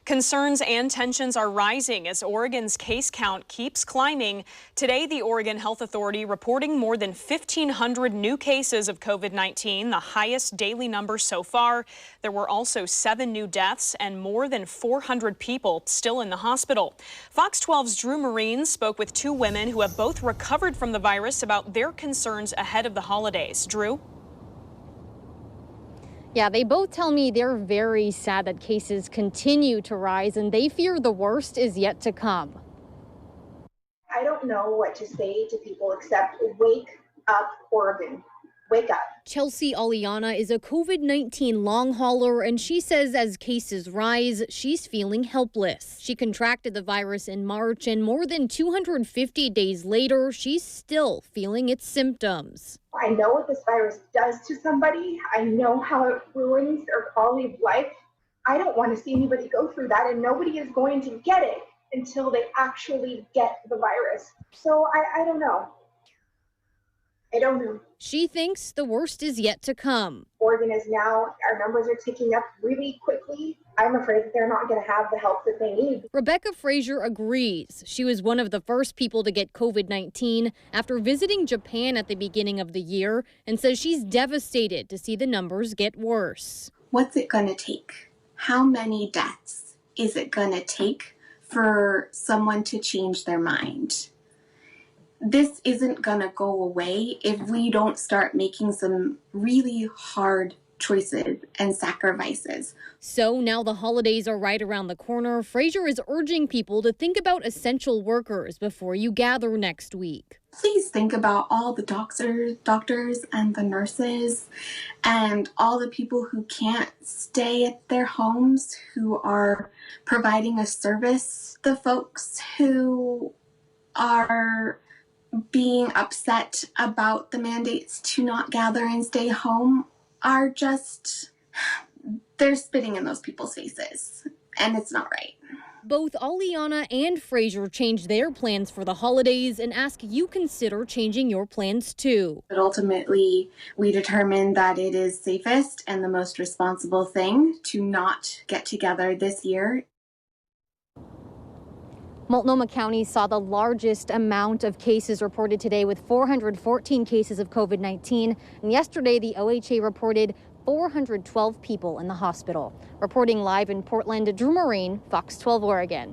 Concerns and tensions are rising as Oregon's case count keeps climbing. Today, the Oregon Health Authority reporting more than 1,500 new cases of COVID-19, the highest daily number so far. There were also 7 new deaths and more than 400 people still in the hospital. Fox 12's Drew Marine spoke with 2 women who have both recovered from the virus about their concerns ahead of the holidays. Drew? Yeah, they both tell me they're very sad that cases continue to rise and they fear the worst is yet to come. I don't know what to say to people except wake up, Oregon. Wake up. Chelsea Aliana is a COVID-19 long hauler, and she says as cases rise, she's feeling helpless. She contracted the virus in March, and more than 250 days later, she's still feeling its symptoms. I know what this virus does to somebody. I know how it ruins their quality of life. I don't want to see anybody go through that, and nobody is going to get it until they actually get the virus. So I don't know. I don't know. She thinks the worst is yet to come. Oregon is now, our numbers are ticking up really quickly. I'm afraid that they're not going to have the help that they need. Rebecca Frazier agrees. She was one of the first people to get COVID-19 after visiting Japan at the beginning of the year and says she's devastated to see the numbers get worse. What's it going to take? How many deaths is it going to take for someone to change their mind? This isn't going to go away if we don't start making some really hard choices and sacrifices. So now the holidays are right around the corner. Frazier is urging people to think about essential workers before you gather next week. Please think about all the doctors and the nurses and all the people who can't stay at their homes, who are providing a service, the folks who are being upset about the mandates to not gather and stay home are just, they're spitting in those people's faces, and it's not right. Both Aliana and Frazier changed their plans for the holidays and ask you consider changing your plans too. But ultimately, we determined that it is safest and the most responsible thing to not get together this year. Multnomah County saw the largest amount of cases reported today with 414 cases of COVID-19. And yesterday, the OHA reported 412 people in the hospital. Reporting live in Portland, Drew Marine, Fox 12 Oregon.